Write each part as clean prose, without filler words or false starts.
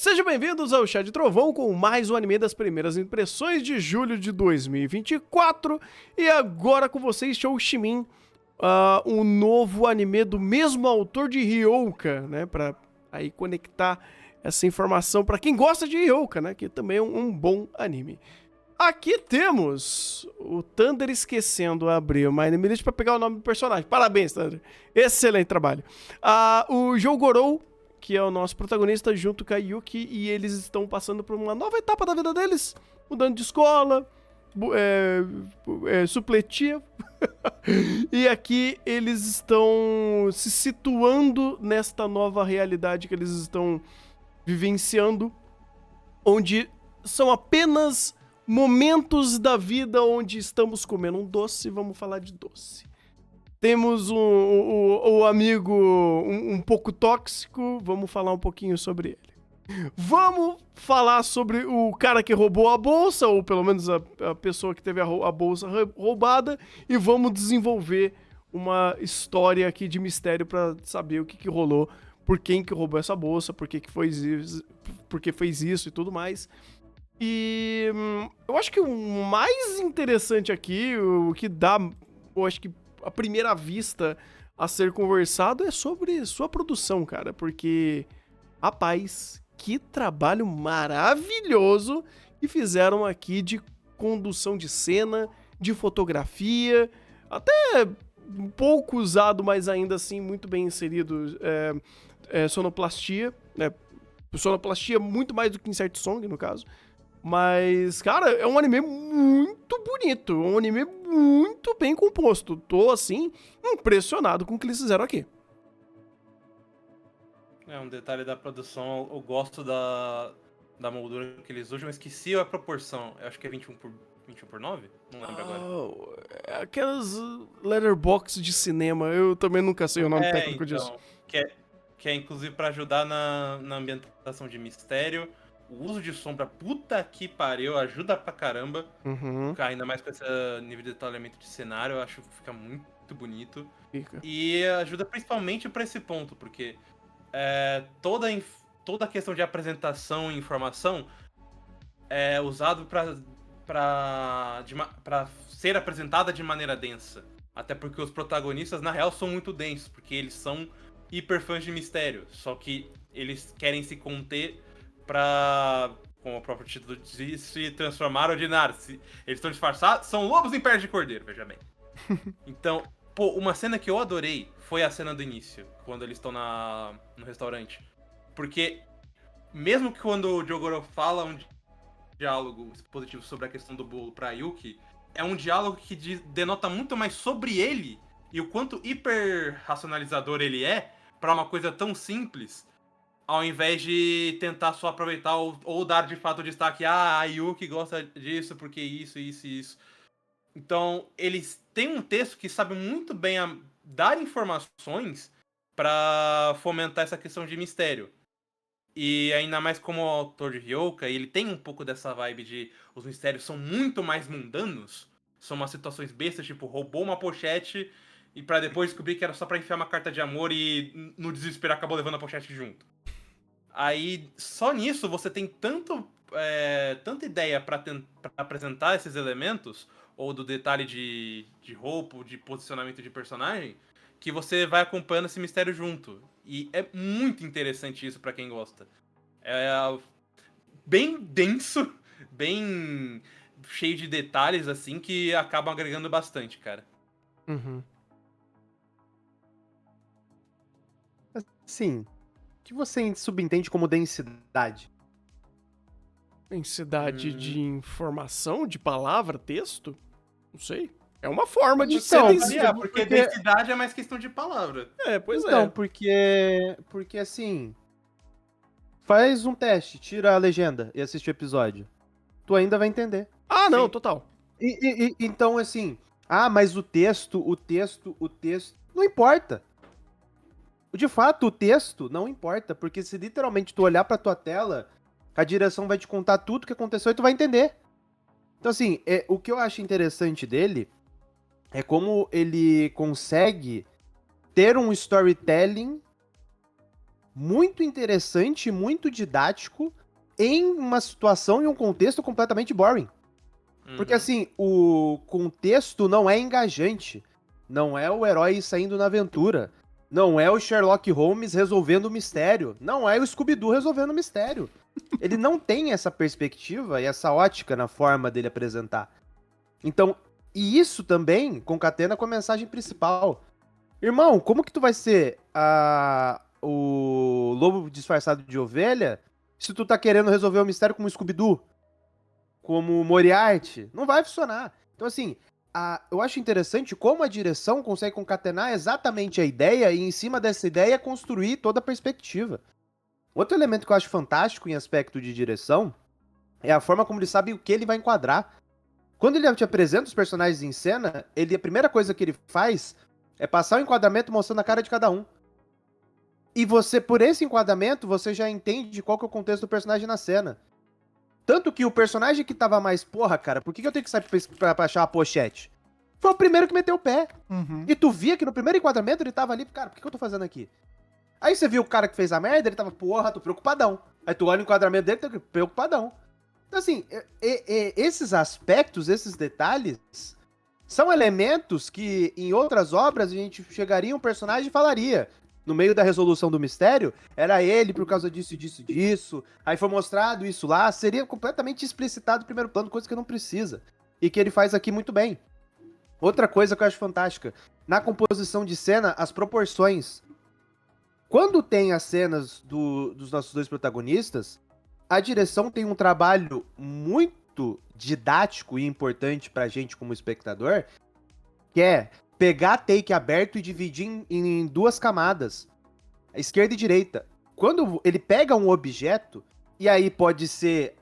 Sejam bem-vindos ao Chá de Trovão com mais um anime das primeiras impressões de julho de 2024. E agora com vocês, Shou Shimin, um novo anime do mesmo autor de Ryouka, né? Pra aí conectar essa informação pra quem gosta de Ryouka, né? Que também é um bom anime. Aqui temos o Thunder esquecendo a abrir uma anime list pra pegar o nome do personagem. Parabéns, Thunder. Excelente trabalho. O Jougorou, que é o nosso protagonista, junto com a Yuki, e eles estão passando por uma nova etapa da vida deles, mudando de escola, supletivo. E aqui eles estão se situando nesta nova realidade que eles estão vivenciando, onde são apenas momentos da vida onde estamos comendo um doce. Vamos falar de doce. Temos o amigo um pouco tóxico, vamos falar um pouquinho sobre ele. Vamos falar sobre o cara que roubou a bolsa, ou pelo menos a pessoa que teve a bolsa roubada, e vamos desenvolver uma história aqui de mistério pra saber o que rolou, por quem que roubou essa bolsa, por que fez isso e tudo mais. E eu acho que o mais interessante aqui, o que dá, eu acho que à primeira vista a ser conversado é sobre sua produção, cara, porque, rapaz, que trabalho maravilhoso que fizeram aqui de condução de cena, de fotografia, até um pouco usado, mas ainda assim muito bem inserido, sonoplastia, né? Sonoplastia muito mais do que insert song, no caso. Mas, cara, é um anime muito bonito, um anime muito bem composto. Tô, assim, impressionado com o que eles fizeram aqui. É um detalhe da produção, eu gosto da moldura que eles usam, eu esqueci a proporção, eu acho que é 21 por 9? Não lembro agora. Aquelas letterbox de cinema, eu também nunca sei o nome técnico disso. Que é inclusive pra ajudar na ambientação de mistério. O uso de sombra, puta que pariu, ajuda pra caramba. Uhum. Ainda mais com esse nível de detalhamento de cenário, eu acho que fica muito bonito. Fica. E ajuda principalmente pra esse ponto, porque toda a questão de apresentação e informação é usado pra ser apresentada de maneira densa. Até porque os protagonistas, na real, são muito densos, porque eles são hiper fãs de mistério. Só que eles querem se conter pra, como o próprio título diz, se transformar ordinários. Eles estão disfarçados, são lobos em pele de cordeiro, veja bem. Então, pô, uma cena que eu adorei foi a cena do início, quando eles estão no restaurante. Porque, mesmo que quando o Jogoro fala um diálogo expositivo sobre a questão do bolo pra Yuki, é um diálogo que denota muito mais sobre ele e o quanto hiper racionalizador ele é pra uma coisa tão simples, ao invés de tentar só aproveitar ou dar de fato destaque, a Yuki gosta disso porque isso. Então, eles têm um texto que sabe muito bem dar informações pra fomentar essa questão de mistério. E ainda mais como autor de Ryouka, ele tem um pouco dessa vibe de os mistérios são muito mais mundanos, são umas situações bestas, tipo, roubou uma pochete e pra depois descobrir que era só pra enfiar uma carta de amor e no desespero acabou levando a pochete junto. Aí, só nisso, você tem tanta ideia pra apresentar esses elementos, ou do detalhe de roupa, de posicionamento de personagem, que você vai acompanhando esse mistério junto. E é muito interessante isso pra quem gosta. É bem denso, bem cheio de detalhes, assim, que acabam agregando bastante, cara. Uhum. Assim, o que você subentende como densidade? Densidade de informação, de palavra, texto? Não sei. É uma forma de Então, ser densidade. Porque densidade é mais questão de palavra. Pois então, é. porque assim, faz um teste, tira a legenda e assiste o episódio. Tu ainda vai entender. Ah, não, Sim. total. Então, assim, mas o texto, não importa. De fato, o texto não importa, porque se literalmente tu olhar pra tua tela, a direção vai te contar tudo o que aconteceu e tu vai entender. Então, assim, o que eu acho interessante dele é como ele consegue ter um storytelling muito interessante, muito didático, em uma situação e um contexto completamente boring. Porque assim, o contexto não é engajante. Não é o herói saindo na aventura. Não é o Sherlock Holmes resolvendo o mistério. Não é o Scooby-Doo resolvendo o mistério. Ele não tem essa perspectiva e essa ótica na forma dele apresentar. Então, e isso também concatena com a mensagem principal. Irmão, como que tu vai ser o lobo disfarçado de ovelha se tu tá querendo resolver o mistério como Scooby-Doo? Como Moriarty? Não vai funcionar. Então, assim, eu acho interessante como a direção consegue concatenar exatamente a ideia e, em cima dessa ideia, construir toda a perspectiva. Outro elemento que eu acho fantástico em aspecto de direção é a forma como ele sabe o que ele vai enquadrar. Quando ele te apresenta os personagens em cena, a primeira coisa que ele faz é passar o enquadramento mostrando a cara de cada um. E você, por esse enquadramento, você já entende qual que é o contexto do personagem na cena. Tanto que o personagem que tava mais, porra, cara, por que eu tenho que sair pra achar a pochete? Foi o primeiro que meteu o pé. Uhum. E tu via que no primeiro enquadramento ele tava ali, cara, por que eu tô fazendo aqui? Aí você viu o cara que fez a merda, ele tava, porra, tô preocupadão. Aí tu olha o enquadramento dele, tá preocupadão. Então, assim, esses aspectos, esses detalhes, são elementos que em outras obras a gente chegaria em um personagem e falaria. No meio da resolução do mistério, era ele por causa disso, disso, disso. Aí foi mostrado isso lá, seria completamente explicitado no primeiro plano, coisa que não precisa. E que ele faz aqui muito bem. Outra coisa que eu acho fantástica, na composição de cena, as proporções. Quando tem as cenas dos nossos dois protagonistas, a direção tem um trabalho muito didático e importante pra gente como espectador, que é pegar take aberto e dividir em duas camadas, esquerda e direita. Quando ele pega um objeto, e aí pode ser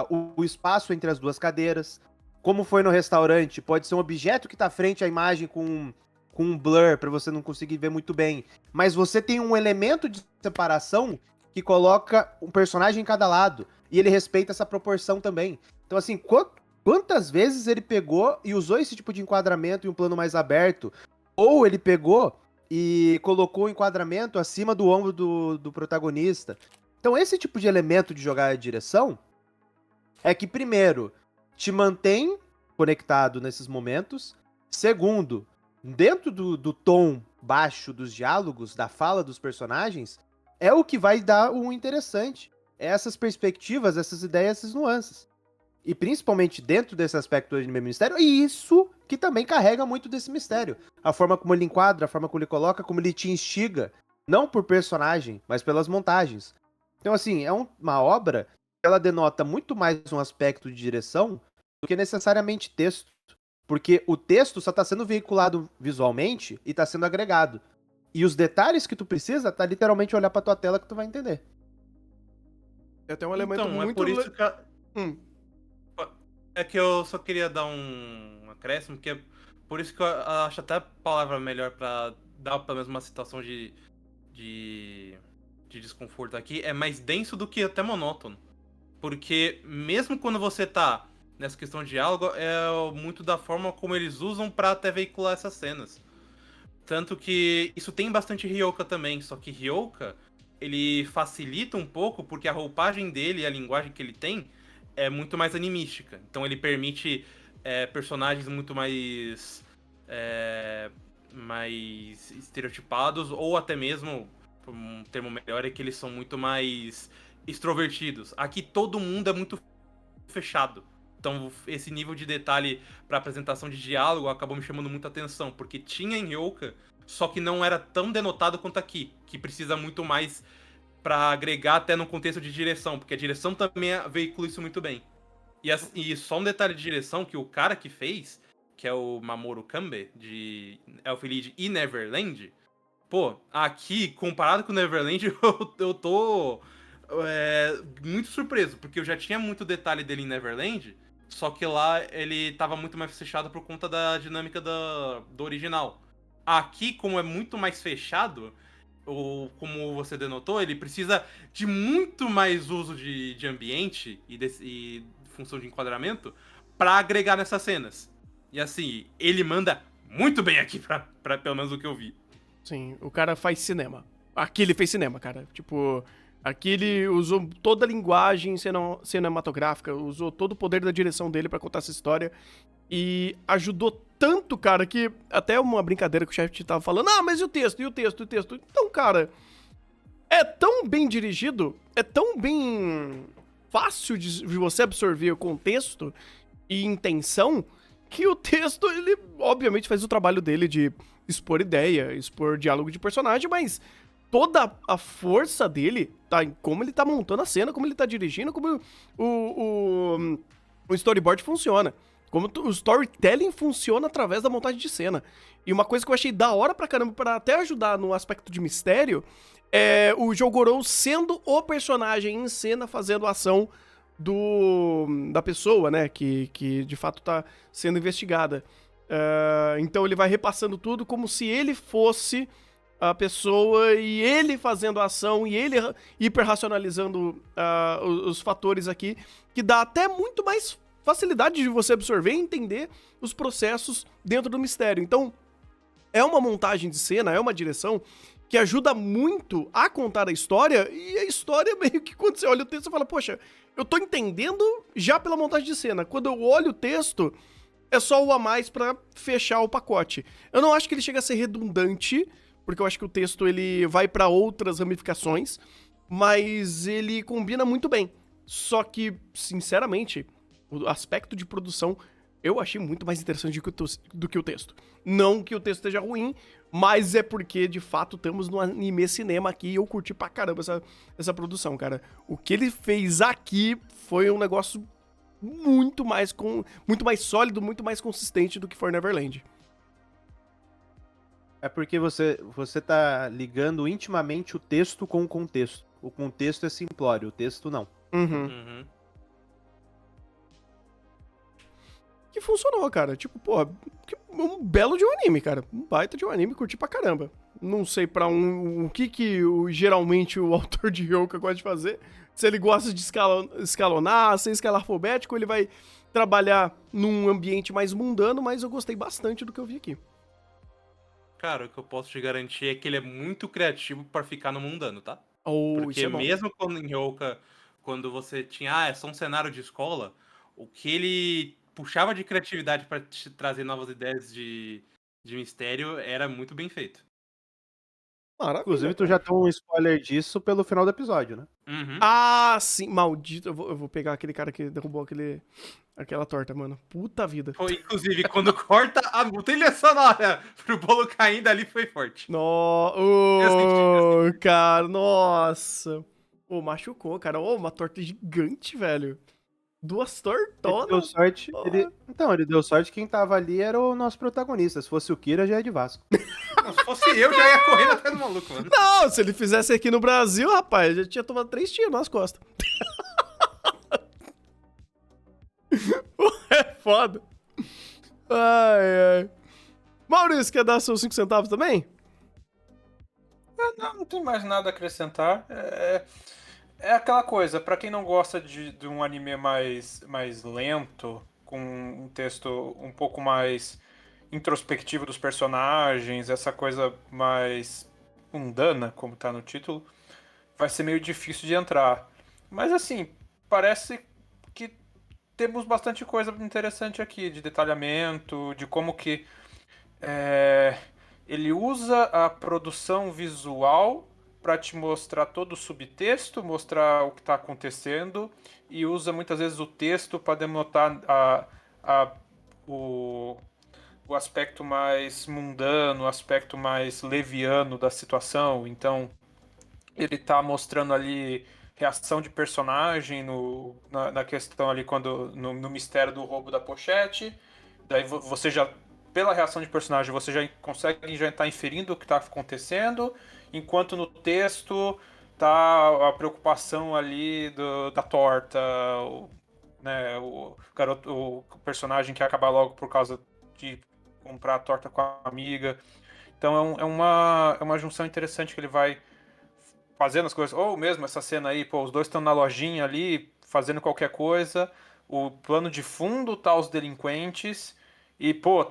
o espaço entre as duas cadeiras, como foi no restaurante, pode ser um objeto que tá frente à imagem com um blur, pra você não conseguir ver muito bem, mas você tem um elemento de separação que coloca um personagem em cada lado, e ele respeita essa proporção também. Então, assim, quantas vezes ele pegou e usou esse tipo de enquadramento em um plano mais aberto, ou ele pegou e colocou o enquadramento acima do ombro do protagonista. Então, esse tipo de elemento de jogar a direção é que, primeiro, te mantém conectado nesses momentos. Segundo, dentro do tom baixo dos diálogos, da fala dos personagens, é o que vai dar o interessante. É essas perspectivas, essas ideias, essas nuances. E principalmente dentro desse aspecto do anime mistério, e isso que também carrega muito desse mistério. A forma como ele enquadra, a forma como ele coloca, como ele te instiga, não por personagem, mas pelas montagens. Então, assim, é uma obra que ela denota muito mais um aspecto de direção do que necessariamente texto. Porque o texto só está sendo veiculado visualmente e está sendo agregado. E os detalhes que tu precisa, tá literalmente olhar pra tua tela que tu vai entender. É até um elemento Então, muito... é por isso que... Hum. É que eu só queria dar um acréscimo, que é por isso que eu acho até a palavra melhor pra dar pelo menos uma situação de desconforto aqui, é mais denso do que até monótono. Porque mesmo quando você tá nessa questão de diálogo, é muito da forma como eles usam pra até veicular essas cenas. Tanto que isso tem bastante Ryoka também, só que Ryoka, ele facilita um pouco porque a roupagem dele e a linguagem que ele tem é muito mais animística. Então ele permite personagens muito mais estereotipados, ou até mesmo, por um termo melhor, é que eles são muito mais extrovertidos. Aqui todo mundo é muito fechado. Então esse nível de detalhe para apresentação de diálogo acabou me chamando muita atenção, porque tinha em Ryoka, só que não era tão denotado quanto aqui, que precisa muito mais para agregar até no contexto de direção, porque a direção também veicula isso muito bem. E só um detalhe de direção, que o cara que fez, que é o Mamoru Kanbe, de Elfen Lied e Neverland, pô, aqui, comparado com Neverland, eu tô muito surpreso, porque eu já tinha muito detalhe dele em Neverland, só que lá ele tava muito mais fechado por conta da dinâmica do original. Aqui, como é muito mais fechado, ou como você denotou, ele precisa de muito mais uso de ambiente e função de enquadramento pra agregar nessas cenas. E assim, ele manda muito bem aqui, pra pelo menos o que eu vi. Sim, o cara faz cinema. Aqui ele fez cinema, cara. Tipo, aqui ele usou toda a linguagem cinematográfica, usou todo o poder da direção dele pra contar essa história. E ajudou tanto, cara, que até uma brincadeira que o chefe tava falando, mas e o texto, e o texto, e o texto? Então, cara, é tão bem dirigido, é tão bem fácil de você absorver o contexto e intenção, que o texto, ele obviamente faz o trabalho dele de expor ideia, expor diálogo de personagem, mas toda a força dele tá em como ele tá montando a cena, como ele tá dirigindo, como o storyboard funciona. Como o storytelling funciona através da montagem de cena. E uma coisa que eu achei da hora pra caramba, pra até ajudar no aspecto de mistério, é o Jogorou sendo o personagem em cena fazendo a ação da pessoa, né? Que de fato tá sendo investigada. Então ele vai repassando tudo como se ele fosse a pessoa e ele fazendo a ação e ele hiperracionalizando os fatores aqui, que dá até muito mais facilidade de você absorver e entender os processos dentro do mistério. Então, é uma montagem de cena, é uma direção que ajuda muito a contar a história, e a história meio que quando você olha o texto, você fala, poxa, eu tô entendendo já pela montagem de cena. Quando eu olho o texto, é só o a mais pra fechar o pacote. Eu não acho que ele chega a ser redundante, porque eu acho que o texto ele vai pra outras ramificações, mas ele combina muito bem. Só que, sinceramente, o aspecto de produção eu achei muito mais interessante do que o texto. Não que o texto esteja ruim, mas é porque, de fato, estamos no anime cinema aqui e eu curti pra caramba essa produção, cara. O que ele fez aqui foi um negócio muito mais sólido, muito mais consistente do que For Neverland. É porque você tá ligando intimamente o texto com o contexto. O contexto é simplório, o texto não. Uhum. Que funcionou, cara. Tipo, porra, um belo de um anime, cara. Um baita de um anime, curti pra caramba. Não sei pra o que geralmente o autor de Ryoka gosta de fazer. Se ele gosta de escalonar, ser escalarfobético, ele vai trabalhar num ambiente mais mundano, mas eu gostei bastante do que eu vi aqui. Cara, o que eu posso te garantir é que ele é muito criativo pra ficar no mundano, tá? Oh, Porque isso é bom. mesmo quando em Ryoka, quando você tinha, é só um cenário de escola, o que ele puxava de criatividade pra te trazer novas ideias de mistério era muito bem feito. Maravilha, Inclusive, tu cara. já tem um spoiler disso pelo final do episódio, né? Uhum. Ah, sim, maldito. Eu vou pegar aquele cara que derrubou aquela torta, mano. Puta vida. Foi, inclusive, quando corta a trilha sonora pro bolo caindo ali foi forte. Eu Cara, nossa. Ô, machucou, cara. Ô, uma torta gigante, velho. Duas Ele deu tortonas. sorte. Ele deu sorte, quem tava ali era o nosso protagonista. Se fosse o Kira, já é de Vasco. Se fosse eu, já ia correndo atrás do maluco, mano. Não, se ele fizesse aqui no Brasil, rapaz, já tinha tomado 3 tiros nas costas. É foda. Ai, ai. Maurício, quer dar seus 5 centavos também? Não tem mais nada a acrescentar. É aquela coisa, pra quem não gosta de um anime mais lento, com um texto um pouco mais introspectivo dos personagens, essa coisa mais mundana, como tá no título, vai ser meio difícil de entrar. Mas assim, parece que temos bastante coisa interessante aqui, de detalhamento, de como que ele usa a produção visual para te mostrar todo o subtexto, mostrar o que está acontecendo, e usa muitas vezes o texto para denotar o aspecto mais mundano, o aspecto mais leviano da situação. Então, ele está mostrando ali reação de personagem na questão ali no mistério do roubo da pochete. Daí você já, pela reação de personagem, você já consegue já estar inferindo o que está acontecendo, enquanto no texto tá a preocupação ali da torta, né, o personagem que acaba logo por causa de comprar a torta com a amiga. Então é uma junção interessante que ele vai fazendo as coisas. Ou mesmo essa cena aí, pô, os dois estão na lojinha ali, fazendo qualquer coisa, o plano de fundo tá os delinquentes, e, pô,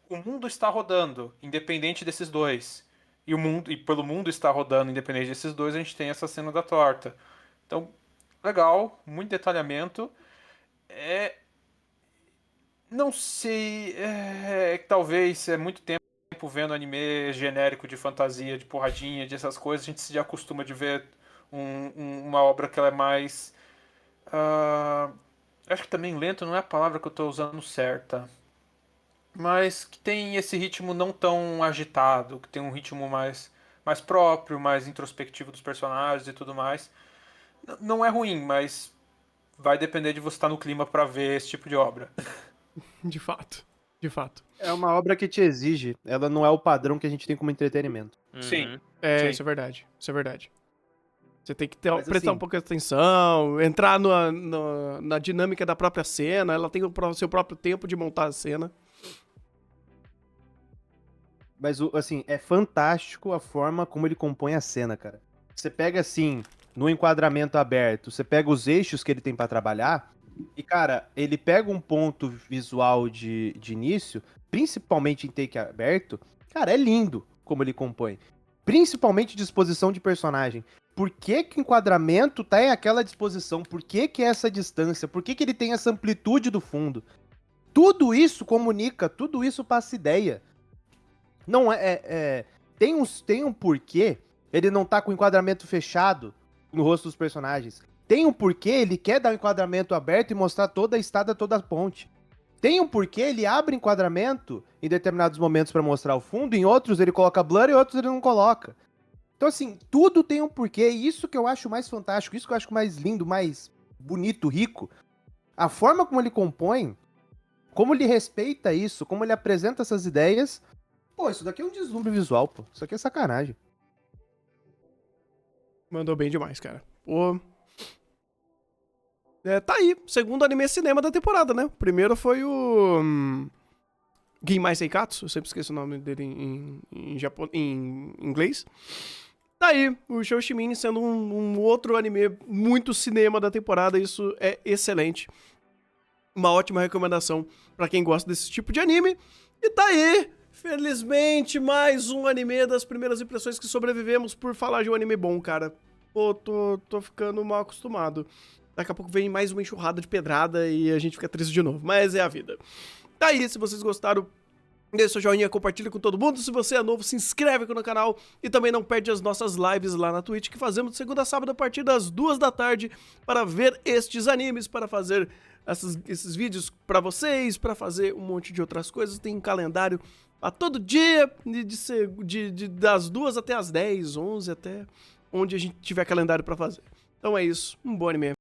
o mundo está rodando, independente desses dois. e pelo mundo está rodando, independente desses dois, a gente tem essa cena da torta. Então, legal, muito detalhamento. Não sei, talvez é muito tempo vendo anime genérico de fantasia, de porradinha, de essas coisas, a gente se já acostuma de ver uma obra que ela é mais... acho que também lento não é a palavra que eu estou usando certa. Mas que tem esse ritmo não tão agitado, que tem um ritmo mais próprio, mais introspectivo dos personagens e tudo mais. Não é ruim, mas vai depender de você estar no clima para ver esse tipo de obra. De fato. De fato. É uma obra que te exige. Ela não é o padrão que a gente tem como entretenimento. Sim. É, Sim. isso é verdade. Isso é verdade. Você tem que Mas, prestar assim, um pouco de atenção, entrar na dinâmica da própria cena. Ela tem o seu próprio tempo de montar a cena. Mas, assim, é fantástico a forma como ele compõe a cena, cara. Você pega, assim, no enquadramento aberto, você pega os eixos que ele tem pra trabalhar, e, cara, ele pega um ponto visual de início, principalmente em take aberto, cara, é lindo como ele compõe. Principalmente disposição de personagem. Por que que o enquadramento tá em aquela disposição? Por que que é essa distância? Por que que ele tem essa amplitude do fundo? Tudo isso comunica, tudo isso passa ideia. Não tem um porquê ele não tá com o enquadramento fechado no rosto dos personagens. Tem um porquê ele quer dar um enquadramento aberto e mostrar toda a estrada, toda a ponte. Tem um porquê ele abre enquadramento em determinados momentos pra mostrar o fundo, em outros ele coloca blur e outros ele não coloca. Então, assim, tudo tem um porquê, e isso que eu acho mais fantástico, isso que eu acho mais lindo, mais bonito, rico. A forma como ele compõe, como ele respeita isso, como ele apresenta essas ideias. Pô, isso daqui é um deslumbre visual, pô. Isso aqui é sacanagem. Mandou bem demais, cara. Pô. Tá aí. Segundo anime cinema da temporada, né? O primeiro foi o... Ginmai Seikatsu. Eu sempre esqueço o nome dele em inglês. Tá aí. O Shoushimine sendo um outro anime muito cinema da temporada. Isso é excelente. Uma ótima recomendação pra quem gosta desse tipo de anime. E tá aí. Felizmente, mais um anime das primeiras impressões que sobrevivemos por falar de um anime bom, cara. Pô, tô ficando mal acostumado. Daqui a pouco vem mais uma enxurrada de pedrada e a gente fica triste de novo. Mas é a vida. Tá aí, se vocês gostaram, deixa seu joinha, compartilha com todo mundo. Se você é novo, se inscreve aqui no canal. E também não perde as nossas lives lá na Twitch, que fazemos de segunda a sábado a partir das 2 da tarde para ver estes animes, para fazer esses vídeos pra vocês, pra fazer um monte de outras coisas. Tem um calendário a todo dia, das 2 até as 10, 11, até onde a gente tiver calendário pra fazer. Então é isso, um bom anime.